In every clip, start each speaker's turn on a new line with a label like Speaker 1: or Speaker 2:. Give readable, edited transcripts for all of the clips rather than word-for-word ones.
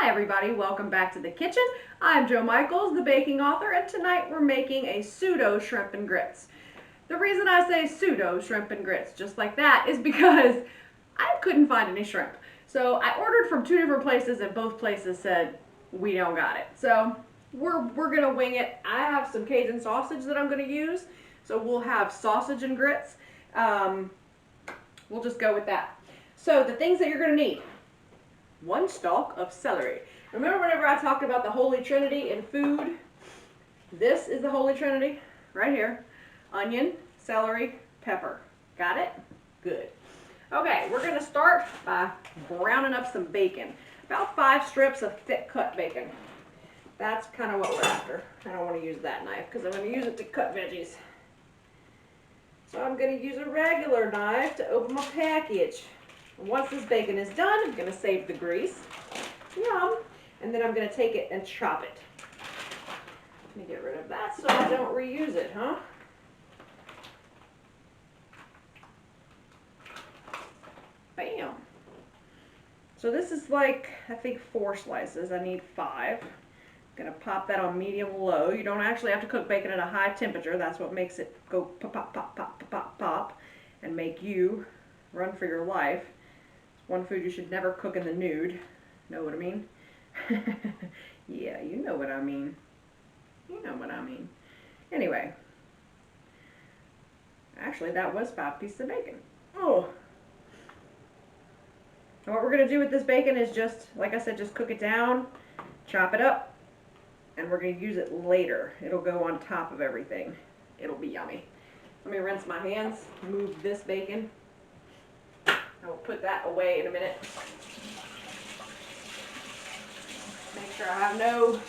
Speaker 1: Hi everybody, welcome back to the kitchen. I'm Jo Michaels, the baking author, and tonight we're making a pseudo shrimp and grits. The reason I say pseudo shrimp and grits just like that is because I couldn't find any shrimp. So I ordered from two different places and both places said we don't got it. So we're gonna wing it. I have some Cajun sausage that I'm gonna use, so we'll have sausage and grits. We'll just go with that. So the things that you're gonna need: 1 stalk of celery. Remember whenever I talked about the Holy Trinity in food? This is the Holy Trinity right here. Onion, celery, pepper. Got it? Good. Okay, we're going to start by browning up some bacon. About 5 strips of thick cut bacon. That's kind of what we're after. I don't want to use that knife because I'm going to use it to cut veggies. So I'm going to use a regular knife to open my package. Once this bacon is done, I'm going to save the grease. Yum. And then I'm going to take it and chop it. Let me get rid of that so I don't reuse it, huh? Bam. So this is like, I think 4 slices. I need 5. I'm going to pop that on medium-low. You don't actually have to cook bacon at a high temperature. That's what makes it go pop, pop, pop, pop, pop, pop, pop, and make you run for your life. One food you should never cook in the nude. Know what I mean? Yeah, you know what I mean. You know what I mean. Anyway. Actually, that was 5 pieces of bacon. Oh. And what we're going to do with this bacon is just, like I said, just cook it down, chop it up, and we're going to use it later. It'll go on top of everything. It'll be yummy. Let me rinse my hands, move this bacon. I will put that away in a minute. Make sure I have no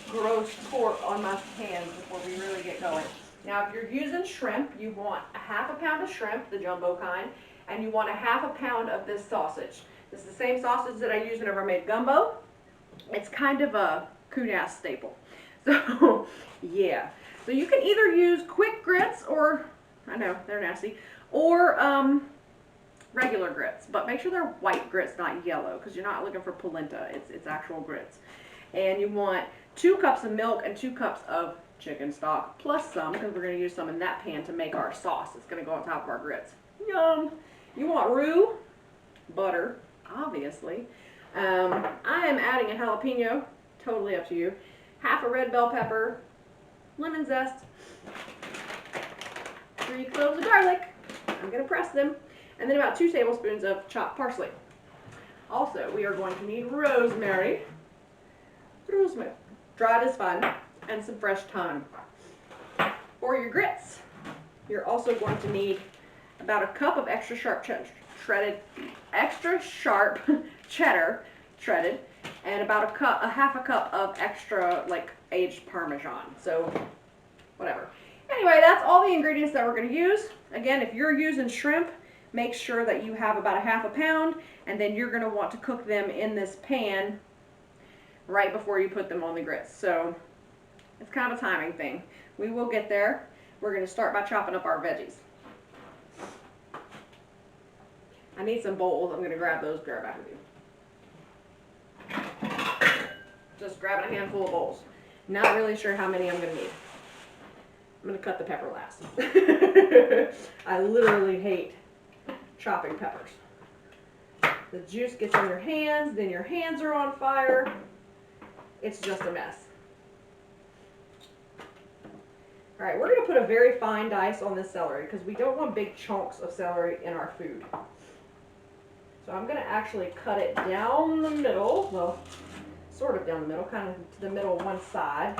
Speaker 1: gross pork on my hands before we really get going. Now, if you're using shrimp, you want a 1/2 pound of shrimp, the jumbo kind, and you want a 1/2 pound of this sausage. This is the same sausage that I use whenever I made gumbo. It's kind of a Kunas staple. So, yeah. So you can either use quick grits or, I know, they're nasty, or regular grits, but make sure they're white grits, not yellow, because you're not looking for polenta. It's actual grits. And you want 2 cups of milk and 2 cups of chicken stock, plus some, because we're going to use some in that pan to make our sauce. It's going to go on top of our grits. Yum! You want roux, butter, obviously. I am adding a jalapeno, totally up to you. 1/2 red bell pepper, lemon zest, 3 cloves of garlic. I'm going to press them. And then about 2 tablespoons of chopped parsley. Also, we are going to need rosemary. Rosemary. Dried is fine. And some fresh thyme. For your grits, you're also going to need about 1 cup of extra sharp cheddar shredded, and about 1/2 cup of extra aged parmesan. So, whatever. Anyway, that's all the ingredients that we're going to use. Again, if you're using shrimp, make sure that you have about 1/2 pound, and then you're going to want to cook them in this pan right before you put them on the grits. So it's kind of a timing thing. We will get there. We're going to start by chopping up our veggies. I need some bowls. I'm going to grab those back with you. Just grabbing a handful of bowls. Not really sure how many I'm going to need. I'm going to cut the pepper last. I literally hate chopping peppers. The juice gets in your hands, then your hands are on fire. It's just a mess. All right, we're going to put a very fine dice on this celery because we don't want big chunks of celery in our food. So I'm going to actually cut it down the middle, well, sort of down the middle, kind of to the middle one side,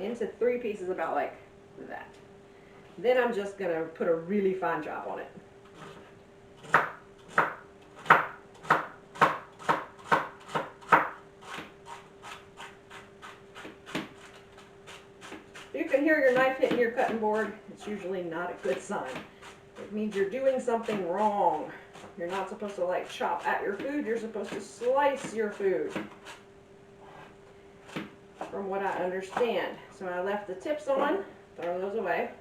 Speaker 1: into 3 pieces about like that. Then I'm just going to put a really fine chop on it. You can hear your knife hitting your cutting board. It's usually not a good sign. It means you're doing something wrong. You're not supposed to chop at your food. You're supposed to slice your food, from what I understand. So I left the tips on, throw those away.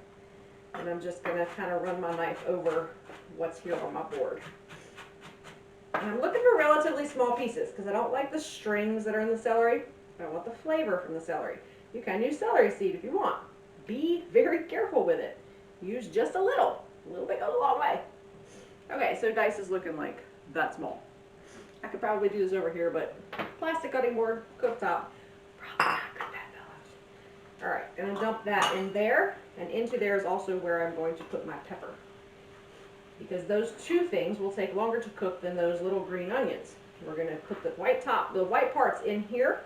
Speaker 1: And I'm just going to kind of run my knife over what's here on my board. And I'm looking for really small pieces because I don't like the strings that are in the celery. I want the flavor from the celery. You can use celery seed if you want. Be very careful with it. Use just a little. A little bit goes a long way. Okay, so dice is looking like that small. I could probably do this over here, but plastic cutting board, cooktop, probably not good that fellows. All right, gonna dump that in there, and into there is also where I'm going to put my pepper. Because those two things will take longer to cook than those little green onions. We're gonna put the white parts in here,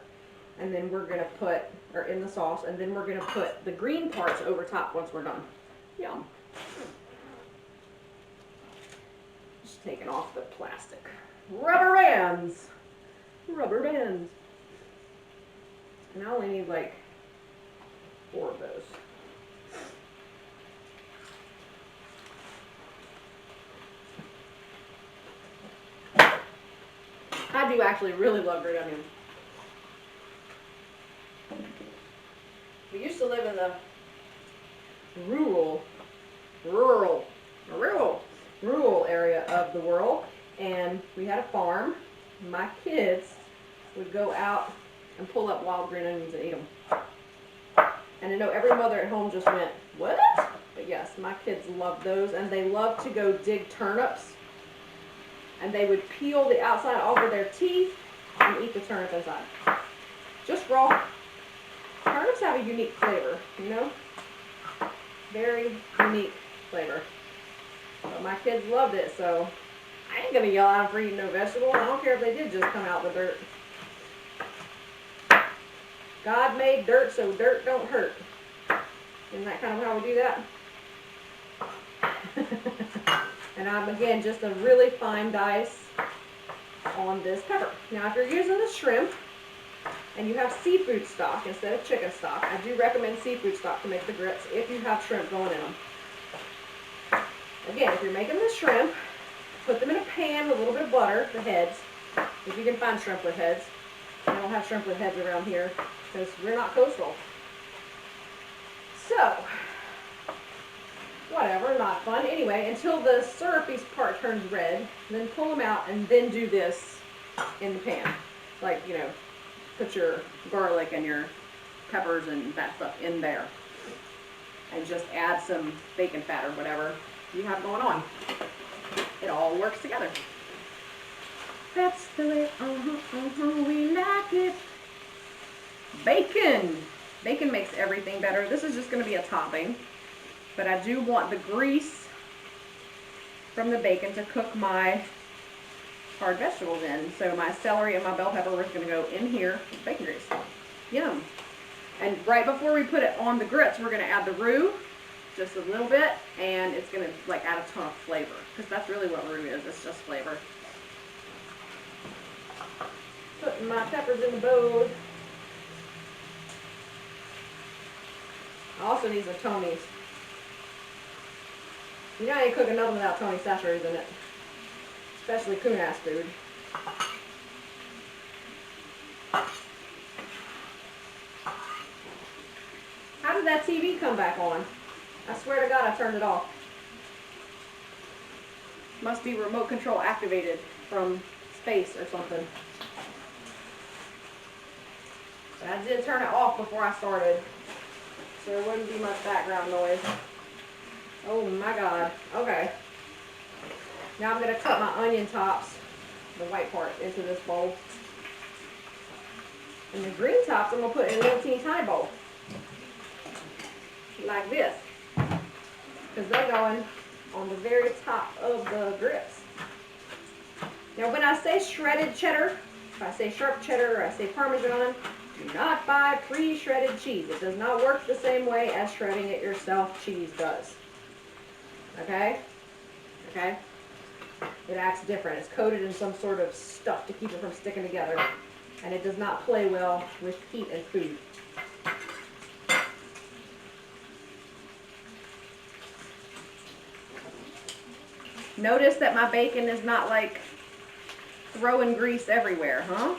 Speaker 1: and then we're gonna put, or in the sauce, and then we're gonna put the green parts over top once we're done. Yum. Just taking off the plastic. Rubber bands. Rubber bands. And I only need like 4 of those. I do actually really love green onion. We used to live in the rural area of the world, and we had a farm. My kids would go out and pull up wild green onions and eat them. And I know every mother at home just went, what? But yes, my kids loved those, and they loved to go dig turnips. And they would peel the outside off of their teeth and eat the turnip inside. Just raw. Turnips have a unique flavor, you know? Very unique flavor. But my kids loved it, so I ain't gonna yell at them for eating no vegetables. I don't care if they did just come out the dirt. God made dirt so dirt don't hurt. Isn't that kind of how we do that? And I'm, again, just a really fine dice on this pepper. Now, if you're using the shrimp and you have seafood stock instead of chicken stock, I do recommend seafood stock to make the grits if you have shrimp going in them. Again, if you're making the shrimp, put them in a pan with a little bit of butter, the heads, if you can find shrimp with heads. I don't have shrimp with heads around here because we're not coastal. So, whatever, not fun. Anyway, until the syrupy part turns red, then pull them out and then do this in the pan. Like, you know, put your garlic and your peppers and that stuff in there. And just add some bacon fat or whatever you have going on. It all works together. That's the way we like it. Bacon. Bacon makes everything better. This is just going to be a topping. But I do want the grease from the bacon to cook my hard vegetables in. So my celery and my bell pepper are going to go in here with bacon grease. Yum. And right before we put it on the grits, we're going to add the roux, just a little bit, and it's going to like add a ton of flavor. Because that's really what roux is. It's just flavor. Putting my peppers in the bowl. I also need some Tony's. You know I ain't cooking nothing without Tony Chachere's in it. Especially coon-ass food. How did that TV come back on? I swear to God I turned it off. Must be remote control activated from space or something. But I did turn it off before I started. So there wouldn't be much background noise. Oh my God. Okay. Now I'm going to cut my onion tops, the white part, into this bowl. And the green tops I'm going to put in a little teeny tiny bowl. Like this. Because they're going on the very top of the grits. Now when I say shredded cheddar, if I say sharp cheddar or I say parmesan, do not buy pre-shredded cheese. It does not work the same way as shredding it yourself cheese does. Okay? Okay? It acts different. It's coated in some sort of stuff to keep it from sticking together. And it does not play well with heat and food. Notice that my bacon is not like throwing grease everywhere, huh?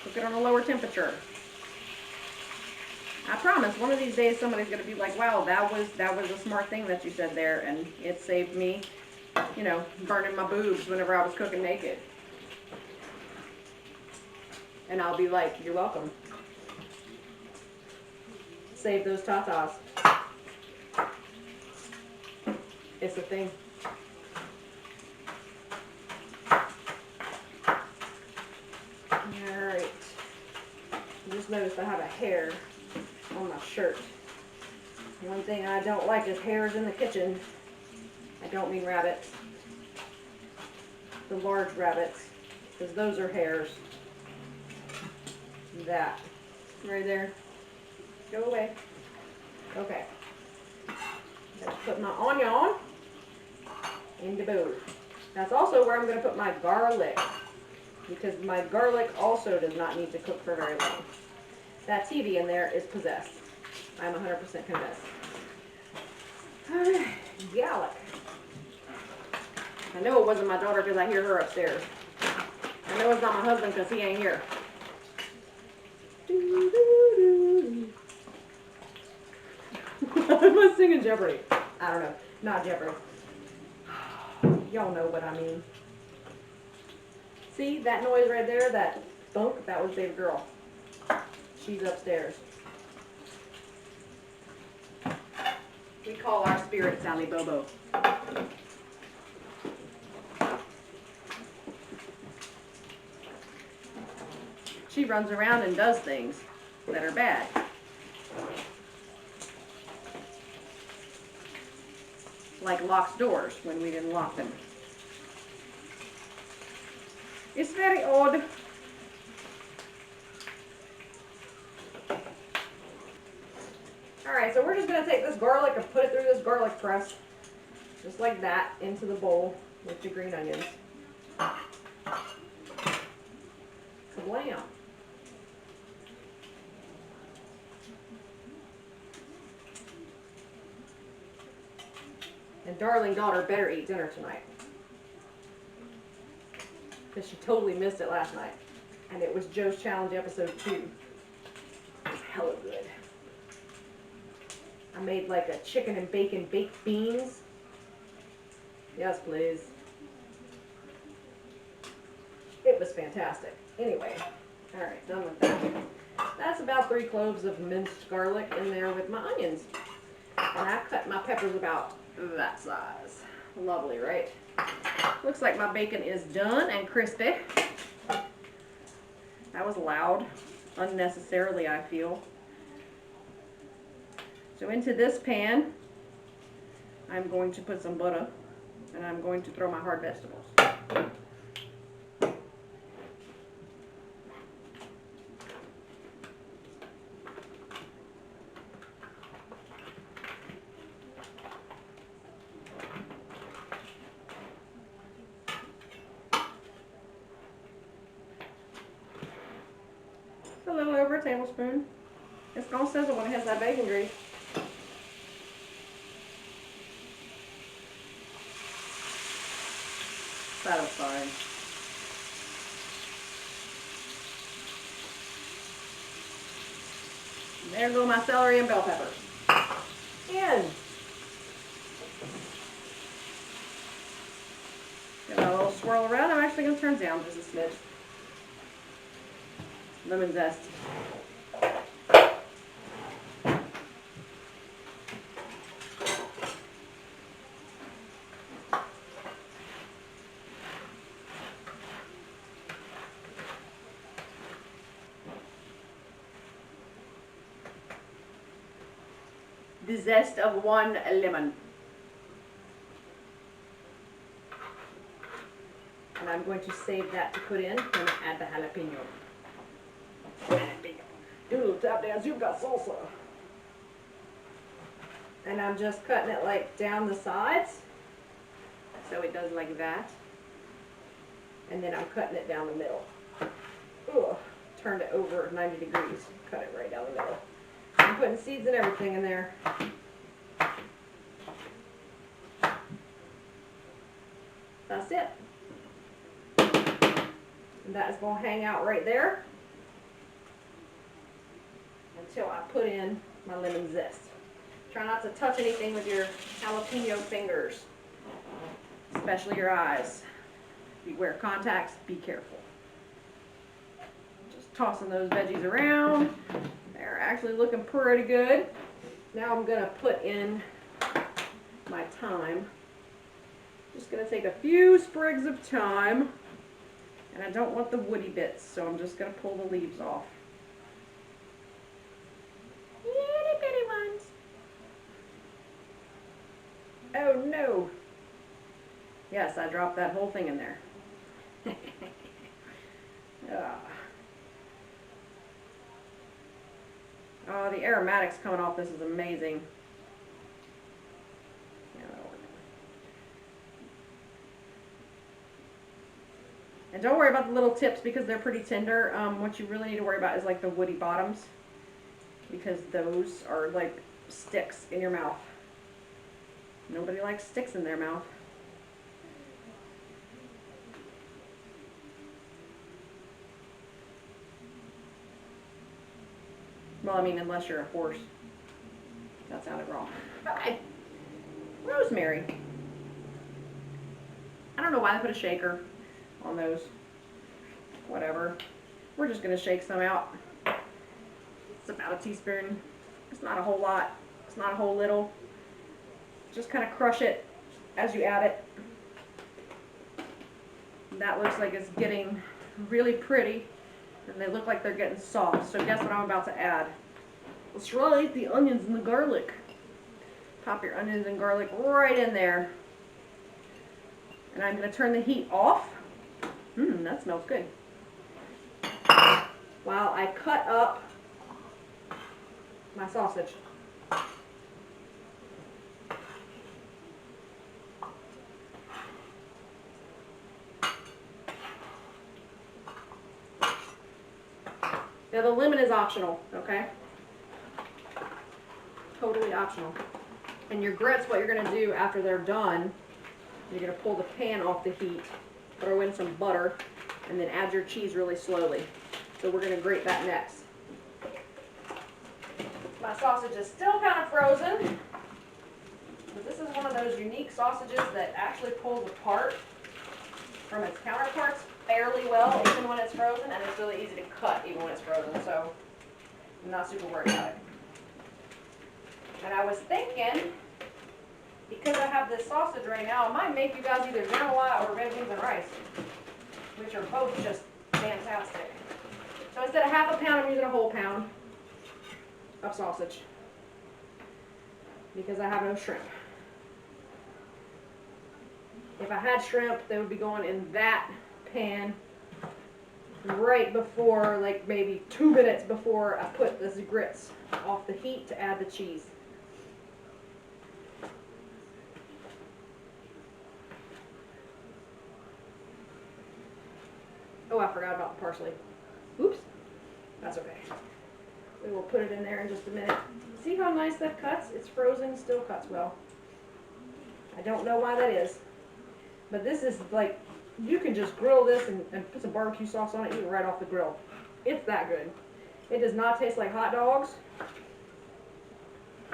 Speaker 1: Cook it on a lower temperature. I promise, one of these days somebody's going to be like, wow, that was a smart thing that you said there, and it saved me, you know, burning my boobs whenever I was cooking naked. And I'll be like, you're welcome. Save those tatas. It's a thing. Alright. Just noticed I have a hair on my shirt. One thing I don't like is hairs in the kitchen. I don't mean rabbits. The large rabbits, because those are hairs. That. Right there. Go away. Okay. Let's put my onion in the bowl. That's also where I'm going to put my garlic, because my garlic also does not need to cook for very long. That TV in there is possessed. I'm 100% convinced. Alright, garlic. I know it wasn't my daughter because I hear her upstairs. I know it's not my husband because he ain't here. Am I singing Jeopardy? I don't know. Not Jeopardy. Y'all know what I mean. See that noise right there? That bunk? That was baby girl. She's upstairs. We call our spirit Sally Bobo. She runs around and does things that are bad. Like locks doors when we didn't lock them. It's very odd. Alright, so we're just going to take this garlic and put it through this garlic press. Just like that, into the bowl with the green onions. Kablam. And darling daughter better eat dinner tonight. Because she totally missed it last night. And it was Joe's Challenge episode 2. It was hella good. I made like a chicken and bacon baked beans. Yes, please. It was fantastic. Anyway, alright, done with that. That's about 3 cloves of minced garlic in there with my onions. And I cut my peppers about that size. Lovely, right? Looks like my bacon is done and crispy. That was loud. Unnecessarily, I feel. So into this pan, I'm going to put some butter. And I'm going to throw my hard vegetables. A little over a tablespoon. It's going to sizzle when it has that bacon grease. Satisfying. And there go my celery and bell peppers. In. Give that a little swirl around. I'm actually going to turn down just a smidge. Lemon zest. The zest of 1 lemon. And I'm going to save that to put in and add the jalapeno. Dude, tap dance, you've got salsa. And I'm just cutting it like down the sides. So it does like that. And then I'm cutting it down the middle. Ugh, turned it over 90 degrees. Cut it right down the middle. I'm putting seeds and everything in there. That's it. And that is going to hang out right there until I put in my lemon zest. Try not to touch anything with your jalapeno fingers, especially your eyes. If you wear contacts, be careful. Just tossing those veggies around. They're actually looking pretty good. Now I'm gonna put in my thyme. Just gonna take a few sprigs of thyme, and I don't want the woody bits, so I'm just gonna pull the leaves off. Itty bitty ones. Oh no. Yes, I dropped that whole thing in there. Oh, the aromatics coming off this is amazing. And don't worry about the little tips because they're pretty tender. What you really need to worry about is like the woody bottoms, because those are like sticks in your mouth. Nobody likes sticks in their mouth. Well, I mean, unless you're a horse. That sounded wrong. Okay. Rosemary. I don't know why they put a shaker on those. Whatever. We're just going to shake some out. It's about a teaspoon. It's not a whole lot. It's not a whole little. Just kind of crush it as you add it. That looks like it's getting really pretty. And they look like they're getting soft. So guess what I'm about to add? That's right, the onions and the garlic. Pop your onions and garlic right in there. And I'm going to turn the heat off. That smells good. While I cut up my sausage. Now the lemon is optional, okay? Totally optional. And your grits, what you're going to do after they're done, you're going to pull the pan off the heat, throw in some butter, and then add your cheese really slowly. So we're going to grate that next. My sausage is still kind of frozen, but this is one of those unique sausages that actually pulls apart from its counterparts fairly well, even when it's frozen, and it's really easy to cut even when it's frozen, so I'm not super worried about it. And I was thinking, because I have this sausage right now, I might make you guys either jambalaya or red beans and rice, which are both just fantastic. So instead of half a pound, I'm using a whole pound of sausage, because I have no shrimp. If I had shrimp, they would be going in that pan right before, like maybe 2 minutes before I put the grits off the heat to add the cheese. Oh, I forgot about the parsley. Oops. That's okay. We will put it in there in just a minute. See how nice that cuts? It's frozen, still cuts well. I don't know why that is. But this is like, you can just grill this and put some barbecue sauce on it, eat it right off the grill. It's that good. It does not taste like hot dogs.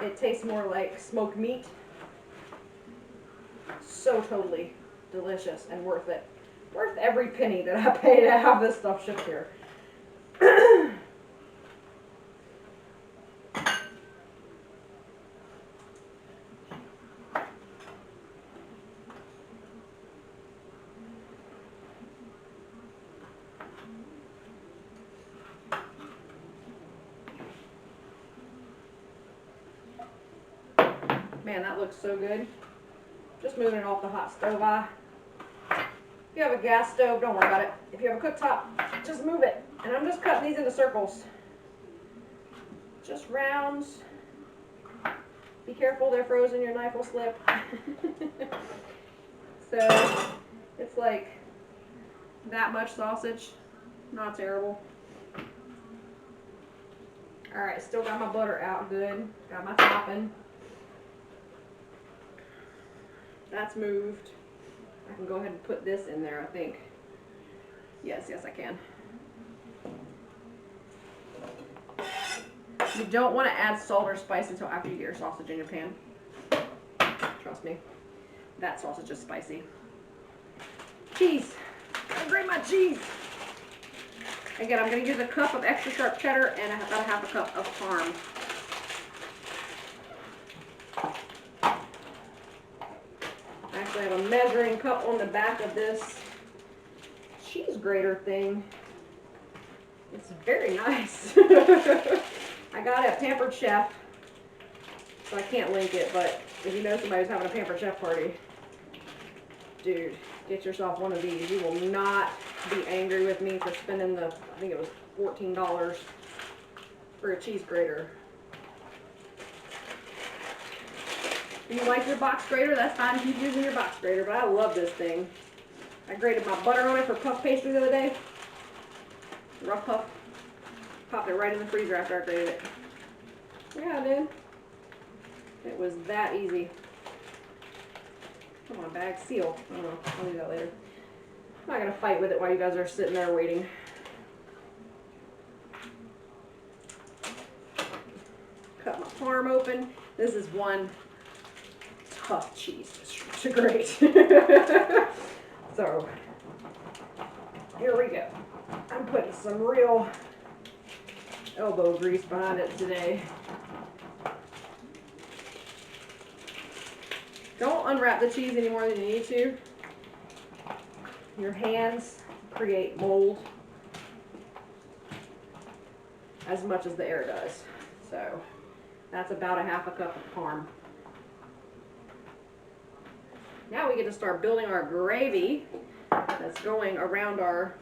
Speaker 1: It tastes more like smoked meat. So totally delicious and worth it. Worth every penny that I pay to have this stuff shipped here. Man, that looks so good. Just moving it off the hot stove. If you have a gas stove, don't worry about it. If you have a cooktop, just move it. And I'm just cutting these into circles. Just rounds. Be careful, they're frozen, your knife will slip. So, it's like that much sausage. Not terrible. Alright, still got my butter out good. Got my topping. That's moved. I can go ahead and put this in there, I think. Yes, I can. You don't want to add salt or spice until after you get your sausage in your pan. Trust me. That sausage is spicy. Cheese. I grate my cheese. Again, I'm going to use a cup of extra sharp cheddar and about a half a cup of parm. Actually, I have a measuring cup on the back of this cheese grater thing. It's very nice. I got it at Pampered Chef, so I can't link it, but if you know somebody who's having a Pampered Chef party, dude, get yourself one of these. You will not be angry with me for spending I think it was $14 for a cheese grater. If you like your box grater, that's fine. Keep using your box grater, but I love this thing. I grated my butter on it for puff pastry the other day. Rough puff. Popped it right in the freezer after I grated it. Yeah, I did. It was that easy. Come on, bag, seal. I don't know. I'll do that later. I'm not going to fight with it while you guys are sitting there waiting. Cut my parm open. This is one tough cheese to grate. So, here we go. I'm putting some real elbow grease behind it today. Don't unwrap the cheese any more than you need to. Your hands create mold as much as the air does. So that's about a half a cup of parm. Now we get to start building our gravy that's going around our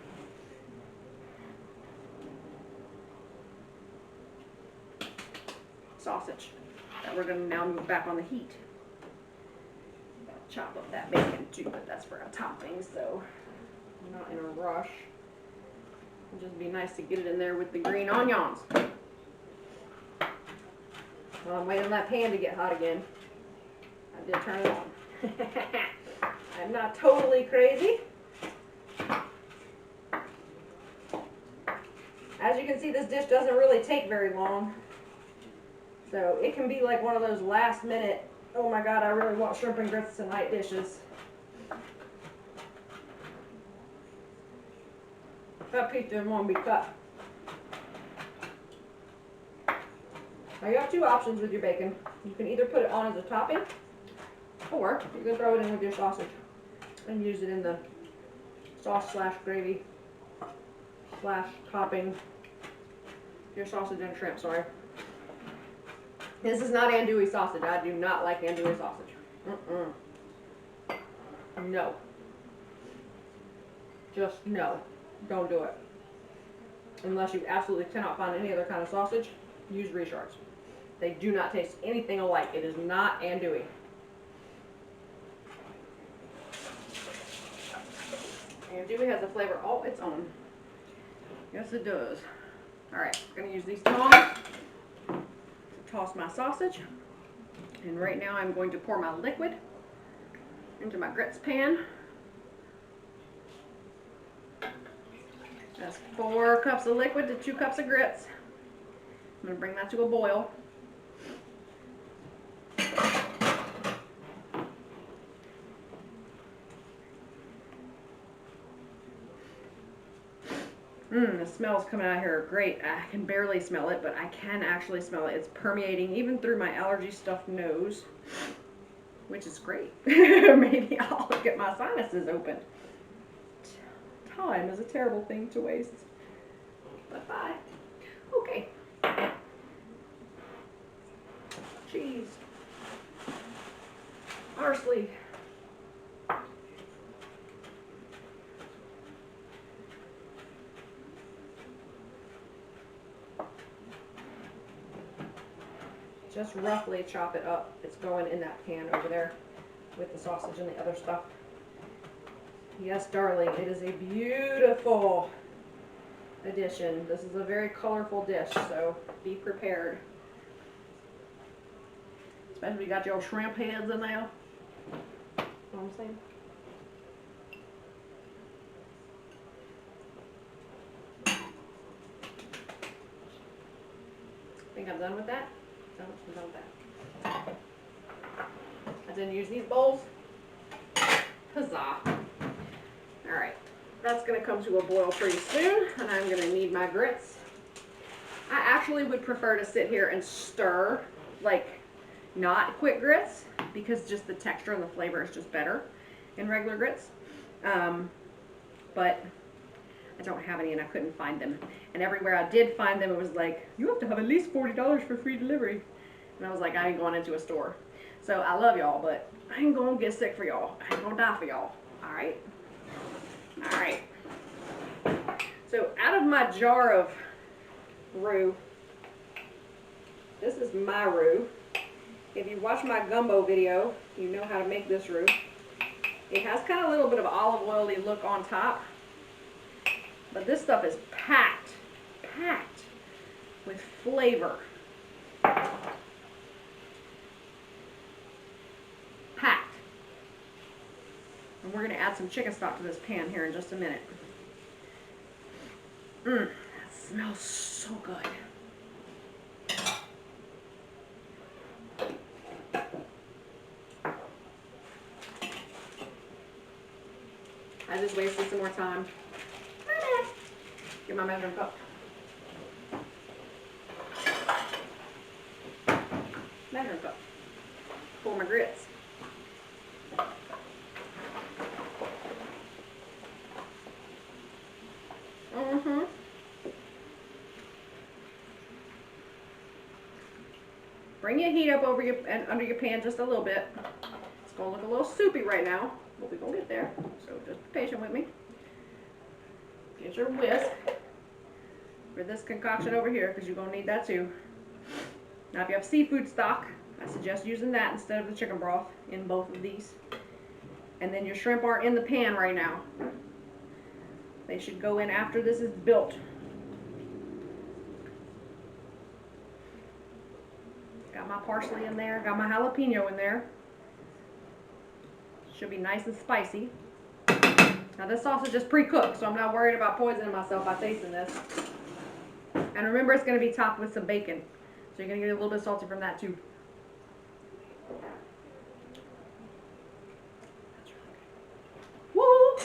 Speaker 1: sausage that we're going to now move back on the heat. Chop up that bacon too, but that's for a topping, so I'm not in a rush. It'll just be nice to get it in there with the green onions. Well, I'm waiting on that pan to get hot again. I did turn it on. I'm not totally crazy. As you can see, this dish doesn't really take very long. So it can be like one of those last minute, oh my god, I really want shrimp and grits tonight dishes. That piece didn't want to be cut. Now you have two options with your bacon. You can either put it on as a topping, or you can throw it in with your sausage and use it in the sauce slash gravy slash topping. Your sausage and shrimp, sorry. This is not andouille sausage. I do not like andouille sausage. No. Just no. Don't do it. Unless you absolutely cannot find any other kind of sausage, use Richards. They do not taste anything alike. It is not andouille. Andouille has a flavor all its own. Yes, it does. Alright, I'm going to use these tongs to toss my sausage. And right now I'm going to pour my liquid into my grits pan. That's 4 cups of liquid to 2 cups of grits. I'm going to bring that to a boil. The smells coming out here are great. I can barely smell it, but I can actually smell it. It's permeating even through my allergy stuffed nose, which is great. Maybe I'll get my sinuses open. Time is a terrible thing to waste. But bye. Okay. Cheese. Parsley. Just roughly chop it up. It's going in that pan over there with the sausage and the other stuff. Yes, darling, it is a beautiful addition. This is a very colorful dish, so be prepared. Especially if you got your shrimp heads in there. You know what I'm saying? I think I'm done with that. I'm done with that. I didn't use these bowls. Huzzah. Alright, That's going to come to a boil pretty soon, and I'm going to need my grits. I actually would prefer to sit here and stir, like not quick grits, because just the texture and the flavor is just better in regular grits. But I don't have any and I couldn't find them. And everywhere I did find them, it was like, you have to have at least $40 for free delivery. And I was like, I ain't going into a store. So I love y'all, but I ain't gonna get sick for y'all. I ain't gonna die for y'all. All right? All right. So out of my jar of roux, this is my roux. If you watch my gumbo video, you know how to make this roux. It has kind of a little bit of olive oily look on top, but this stuff is packed with flavor. Packed. And we're going to add some chicken stock to this pan here in just a minute. That smells so good. I just wasted some more time. Get my measuring cup. Measuring cup for my grits. Bring your heat up over your and under your pan just a little bit. It's gonna look a little soupy right now, but we're gonna get there. So just be patient with me. Get your whisk for this concoction over here, because you're gonna need that too. Now, if you have seafood stock, I suggest using that instead of the chicken broth in both of these. And then your shrimp aren't in the pan right now. They should go in after this is built. Got my parsley in there, got my jalapeno in there. Should be nice and spicy. Now this sausage is pre-cooked, so I'm not worried about poisoning myself by tasting this. And remember, it's going to be topped with some bacon, so you're going to get a little bit salty from that too. Woo!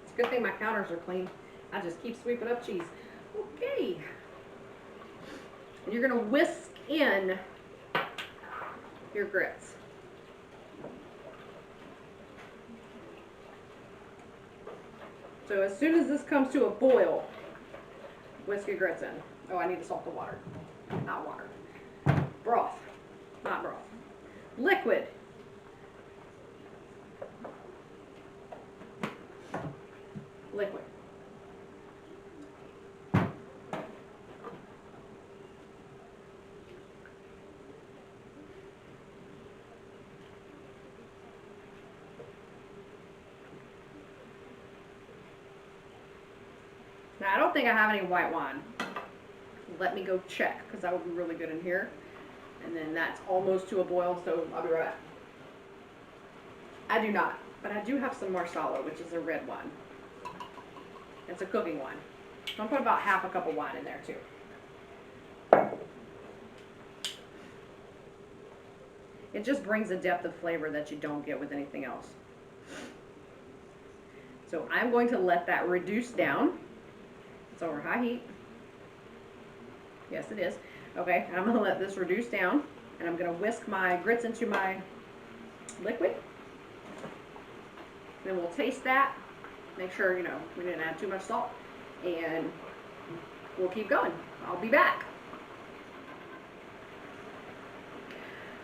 Speaker 1: It's a good thing my counters are clean. I just keep sweeping up cheese. Okay. And you're going to whisk in your grits. So as soon as this comes to a boil, whisk your grits in. Oh, I need to salt the water. Not water. Broth. Not broth. Liquid. Liquid. Now, I don't think I have any white wine. Let me go check, because that would be really good in here. And then that's almost to a boil, so I'll be right back. I do not, but I do have some marsala, which is a red wine. It's a cooking wine. So I'll put about half a cup of wine in there too. It just brings a depth of flavor that you don't get with anything else. So I'm going to let that reduce down. It's over high heat. Yes, it is. Okay, and I'm going to let this reduce down, and I'm going to whisk my grits into my liquid. Then we'll taste that. Make sure, you know, we didn't add too much salt, and we'll keep going. I'll be back.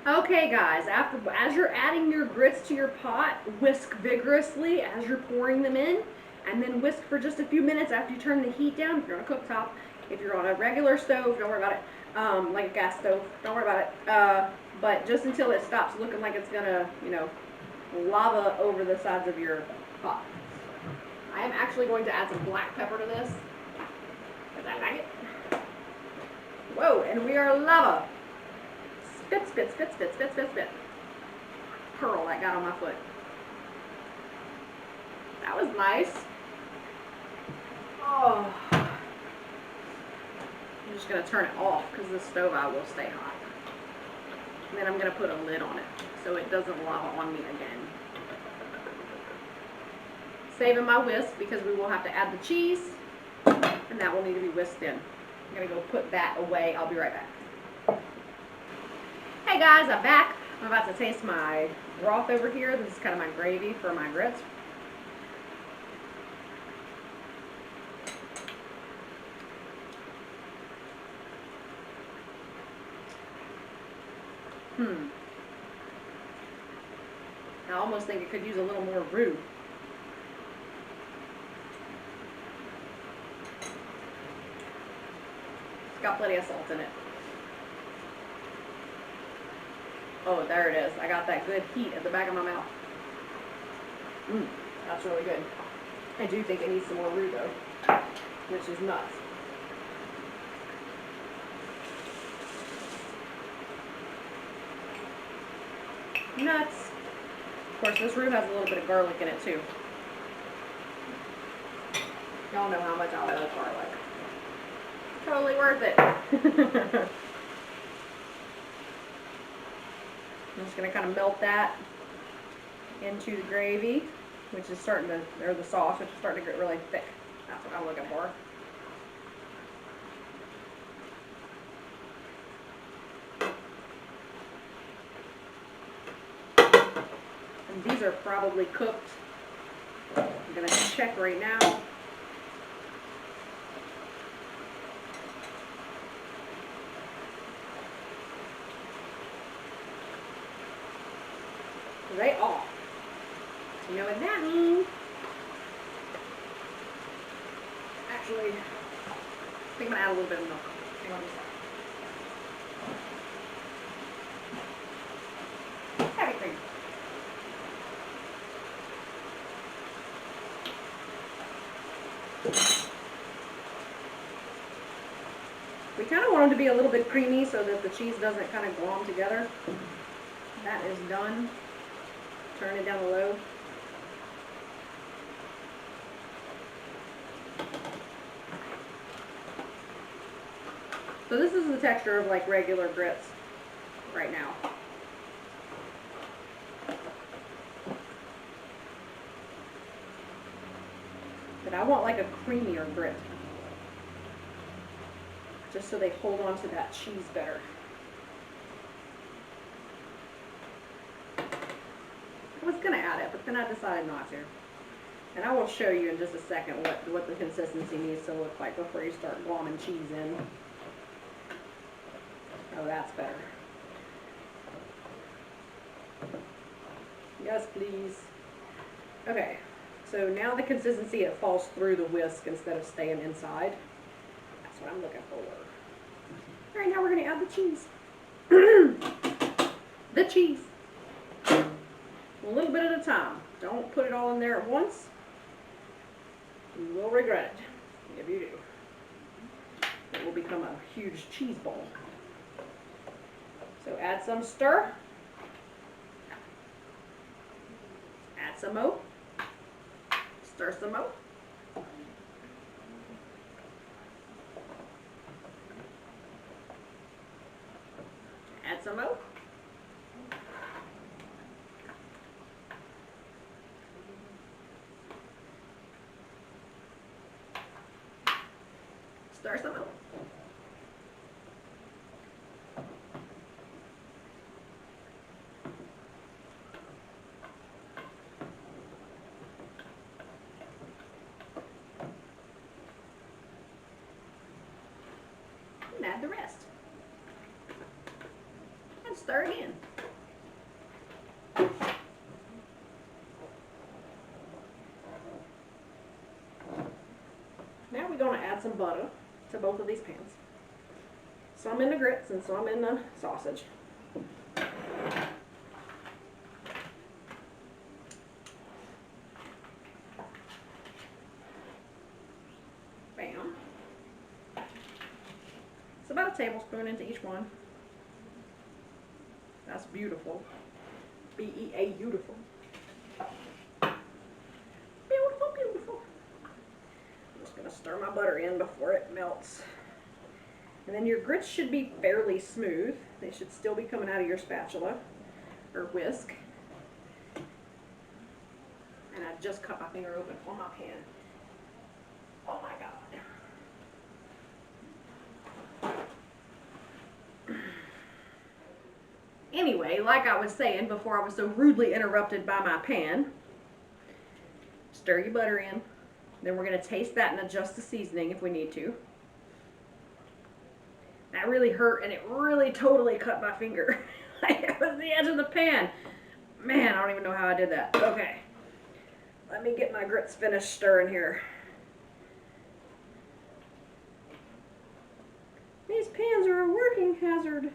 Speaker 1: Okay, guys, as you're adding your grits to your pot, whisk vigorously as you're pouring them in, and then whisk for just a few minutes after you turn the heat down. If you're on a cooktop, if you're on a regular stove, don't worry about it. Like a gas stove, don't worry about it. But just until it stops looking like it's gonna, you know, lava over the sides of your pot. I am actually going to add some black pepper to this, because I like it. Whoa, and we are lava. Spit, spit, spit, spit, spit, spit, spit. Pearl that got on my foot. That was nice. Oh. I'm just going to turn it off because the stove eye will stay hot. And then I'm going to put a lid on it so it doesn't lava on me again. Saving my whisk because we will have to add the cheese, and that will need to be whisked in. I'm going to go put that away. I'll be right back. Hey guys, I'm back. I'm about to taste my broth over here. This is kind of my gravy for my grits. I almost think it could use a little more roux. It's got plenty of salt in it. Oh, there it is. I got that good heat at the back of my mouth. That's really good. I do think it needs some more roux though, which is nuts. Nuts. Of course, this roux has a little bit of garlic in it too. Y'all know how much I love garlic. Totally worth it. I'm just going to kind of melt that into the gravy, which is starting to, or the sauce, which is starting to get really thick. That's what I'm looking for. And these are probably cooked. I'm going to check right now. They are. You know what that means? Actually, I think I'm going to add a little bit of milk. Hang on a second. Heavy cream. We kind of want them to be a little bit creamy so that the cheese doesn't kind of glom together. That is done. Turn it down low. So this is the texture of like regular grits right now. But I want like a creamier grit, just so they hold on to that cheese better. I was going to add it, but then I decided not to. And I will show you in just a second what the consistency needs to look like before you start glomming cheese in. Oh, that's better. Yes, please. Okay, so now the consistency, it falls through the whisk instead of staying inside. That's what I'm looking for. All right, now we're going to add the cheese. The cheese. A little bit at a time. Don't put it all in there at once. You will regret it if you do. It will become a huge cheese ball. So add some stir. Add some more. Stir some more. Add some more. Stir some more. And add the rest. And stir again. Now we're going to add some butter to both of these pans. Some in the grits and some in the sausage. Bam. It's about a tablespoon into each one. That's beautiful. B-E-A, beautiful. Beautiful, beautiful. I'm just going to stir my butter in before it melts. And then your grits should be fairly smooth. They should still be coming out of your spatula or whisk. And I just cut my finger open on my pan. Oh my God. Anyway, like I was saying before I was so rudely interrupted by my pan, stir your butter in. Then we're going to taste that and adjust the seasoning if we need to. That really hurt, and it really totally cut my finger. It was the edge of the pan. Man, I don't even know how I did that. Okay. Let me get my grits finished stirring here. These pans are a working hazard.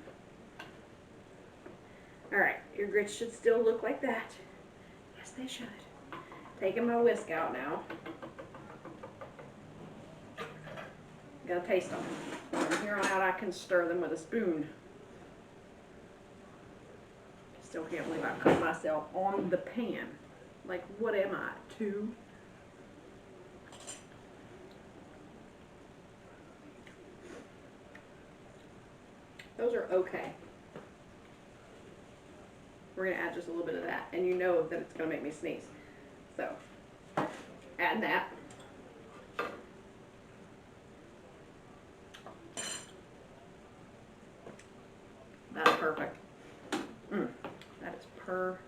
Speaker 1: Alright, your grits should still look like that. Yes, they should. Taking my whisk out now. Gotta taste them. From here on out, I can stir them with a spoon. Still can't believe I cut myself on the pan. Like, what am I, 2? Those are okay. We're gonna add just a little bit of that, and you know that it's gonna make me sneeze. So, add that. That's perfect. That is perfect.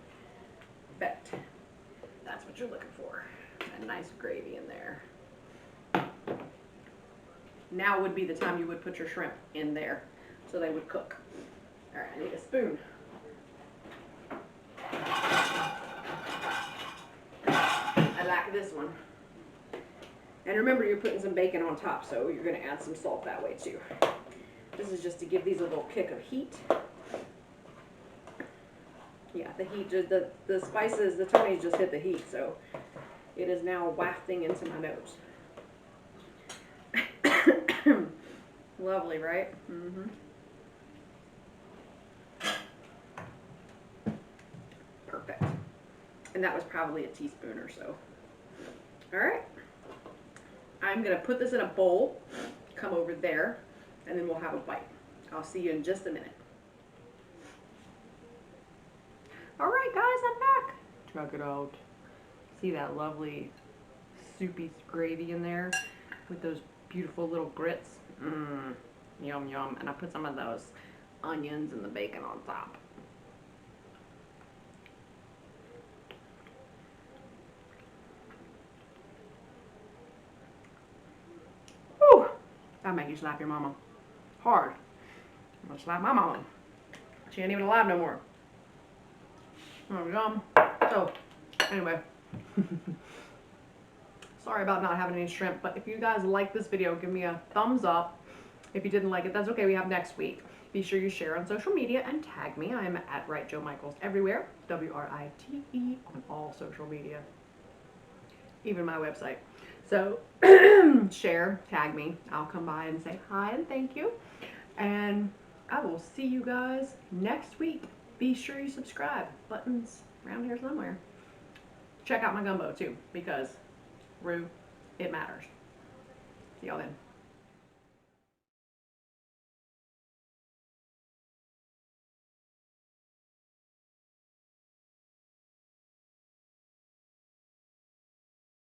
Speaker 1: That's what you're looking for. A nice gravy in there. Now would be the time you would put your shrimp in there so they would cook. All right, I need a spoon. I like this one. And remember, you're putting some bacon on top, so you're going to add some salt that way too. This is just to give these a little kick of heat. Yeah, the heat, the spices, the Tony's just hit the heat, so it is now wafting into my nose. Lovely, right? Mm-hmm. Perfect. And that was probably a teaspoon or so. All right. I'm going to put this in a bowl, come over there, and then we'll have a bite. I'll see you in just a minute. All right, guys, I'm back. Check it out. See that lovely soupy gravy in there with those beautiful little grits? Mmm, yum, yum. And I put some of those onions and the bacon on top. Whew, that'll make you slap your mama. Hard. I'm gonna slap my mama. She ain't even alive no more. Oh, yum. So, anyway. Sorry about not having any shrimp, but if you guys like this video, give me a thumbs up. If you didn't like it, that's okay. We have next week. Be sure you share on social media and tag me. I am at WriteJoMichaels everywhere. W-R-I-T-E on all social media. Even my website. So, share, tag me. I'll come by and say hi and thank you. And I will see you guys next week. Be sure you subscribe. Buttons around here somewhere. Check out my gumbo too, because Roux, it matters. See y'all then.